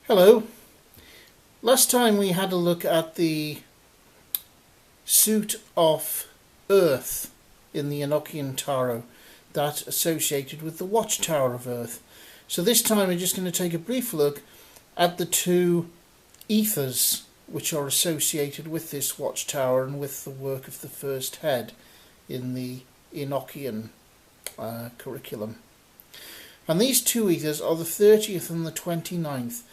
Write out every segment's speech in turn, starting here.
Hello. Last time we had a look at the suit of Earth in the Enochian Tarot, that associated with the Watchtower of Earth. So this time we're just going to take a brief look at the two ethers which are associated with this Watchtower and with the work of the first head in the Enochian curriculum. And these two ethers are the 30th and the 29th.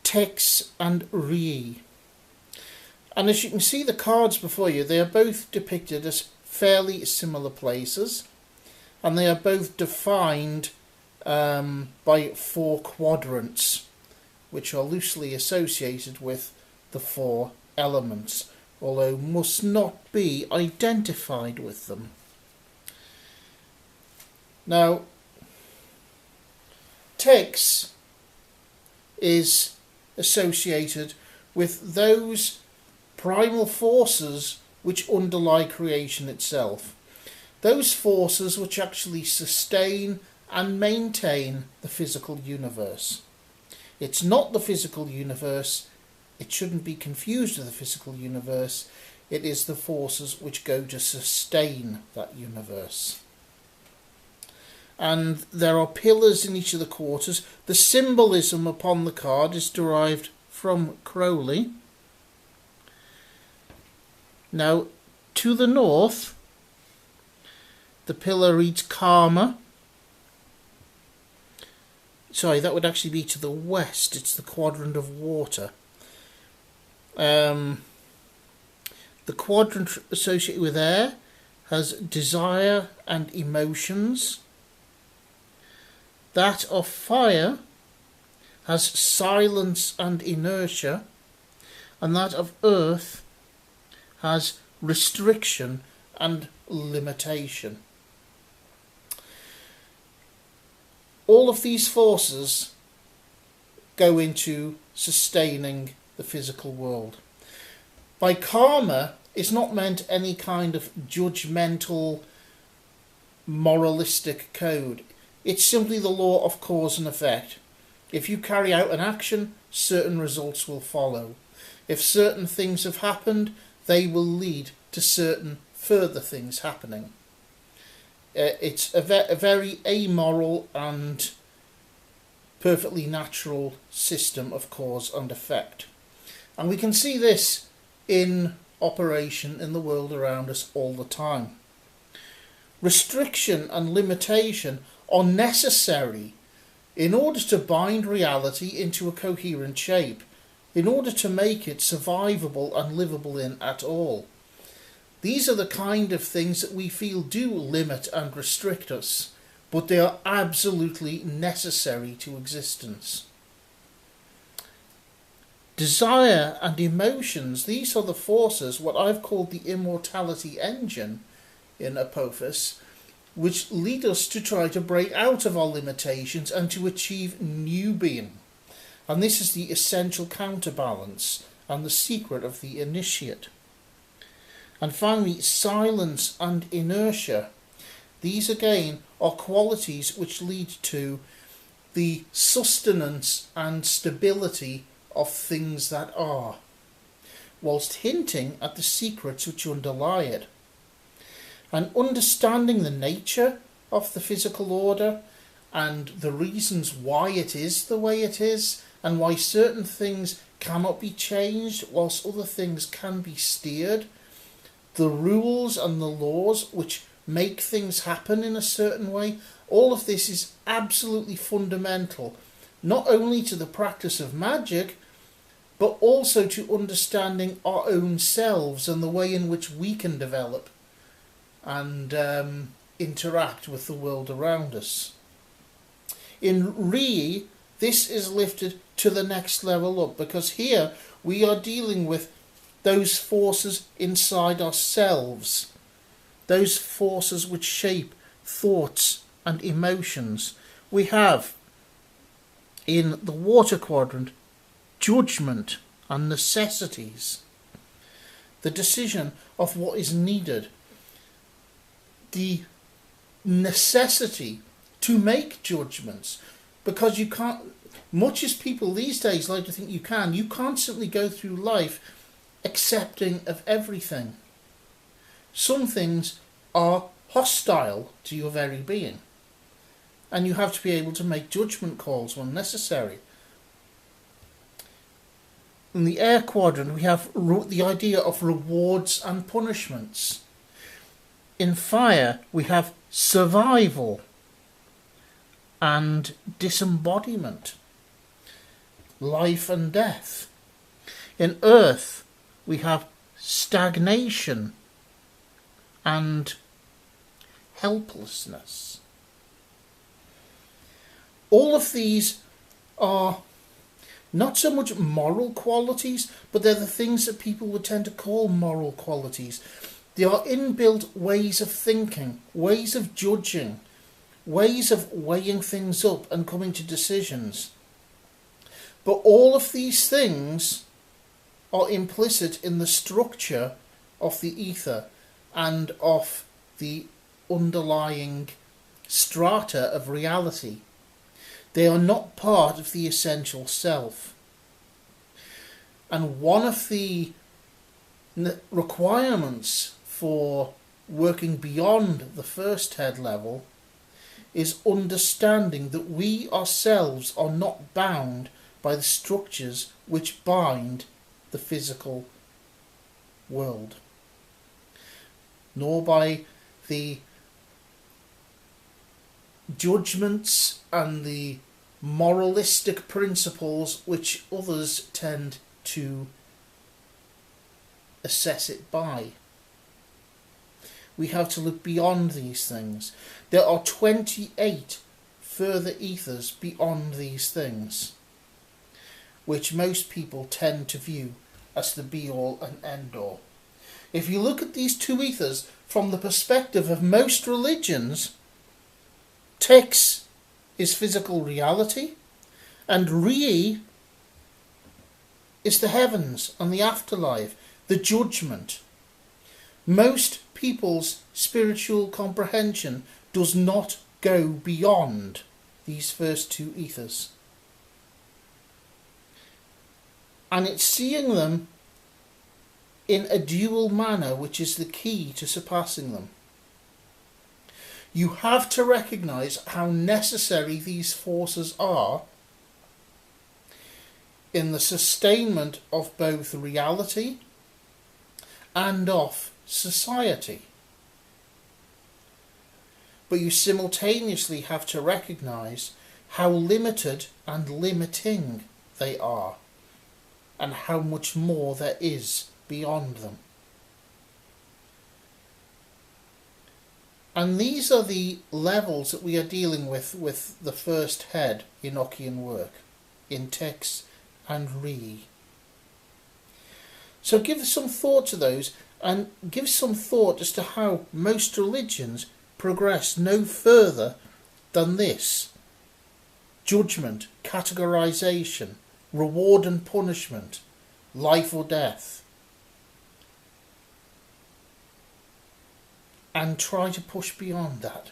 Tex and Rii. And as you can see the cards before you, they are both depicted as fairly similar places, and they are both defined by 4 quadrants, which are loosely associated with the 4 elements, although must not be identified with them. Now, Tex is associated with those primal forces which underlie creation itself. Those forces which actually sustain and maintain the physical universe. It's not the physical universe. It shouldn't be confused with the physical universe. It is the forces which go to sustain that universe. And there are pillars in each of the quarters. The symbolism upon the card is derived from Crowley. Now, to the north, the pillar reads Karma. Sorry, that would actually be to the west. It's the quadrant of water. The quadrant associated with air has desire and emotions. That of fire has silence and inertia, and that of earth has restriction and limitation. All of these forces go into sustaining the physical world. By karma is not meant any kind of judgmental, moralistic code. It's simply the law of cause and effect. If you carry out an action, certain results will follow. If certain things have happened, they will lead to certain further things happening. It's a very amoral and perfectly natural system of cause and effect. And we can see this in operation in the world around us all the time. Restriction and limitation are necessary in order to bind reality into a coherent shape, in order to make it survivable and livable in at all. These are the kind of things that we feel do limit and restrict us, but they are absolutely necessary to existence. Desire and emotions, these are the forces, what I've called the immortality engine in Apophis, which lead us to try to break out of our limitations and to achieve new being. And this is the essential counterbalance and the secret of the initiate. And finally, silence and inertia. These again are qualities which lead to the sustenance and stability of things that are, whilst hinting at the secrets which underlie it. And understanding the nature of the physical order and the reasons why it is the way it is, and why certain things cannot be changed whilst other things can be steered, the rules and the laws which make things happen in a certain way, all of this is absolutely fundamental, not only to the practice of magic, but also to understanding our own selves and the way in which we can develop and interact with the world around us. In Rii, this is lifted to the next level up, because here we are dealing with those forces inside ourselves, those forces which shape thoughts and emotions. We have in the water quadrant judgment and necessities, the decision of what is needed, the necessity to make judgments, because you can't, much as people these days like to think you can't simply go through life accepting of everything. Some things are hostile to your very being, and you have to be able to make judgment calls when necessary. In the air quadrant, we have the idea of rewards and punishments. In fire, we have survival and disembodiment, life and death. In earth, we have stagnation and helplessness. All of these are not so much moral qualities, but they're the things that people would tend to call moral qualities. They are inbuilt ways of thinking, ways of judging, ways of weighing things up and coming to decisions. But all of these things are implicit in the structure of the ether and of the underlying strata of reality. They are not part of the essential self. And one of the requirements for working beyond the first head level is understanding that we ourselves are not bound by the structures which bind the physical world, nor by the judgments and the moralistic principles which others tend to assess it by. We have to look beyond these things. There are 28 further ethers beyond these things, which most people tend to view as the be-all and end-all. If you look at these two ethers from the perspective of most religions, Tex is physical reality, and Rii is the heavens and the afterlife, the judgment. Most people's spiritual comprehension does not go beyond these first two ethers. And it's seeing them in a dual manner which is the key to surpassing them. You have to recognise how necessary these forces are in the sustainment of both reality and of society. But you simultaneously have to recognise how limited and limiting they are, and how much more there is beyond them. And these are the levels that we are dealing with the first head Enochian work, in Tex and Rii. So give some thought to those, and give some thought as to how most religions progress no further than this: judgment, categorization, reward and punishment, life or death. And try to push beyond that.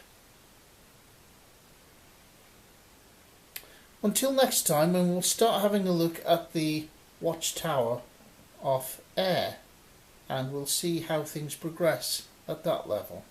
Until next time, when we'll start having a look at the watchtower of air, and we'll see how things progress at that level.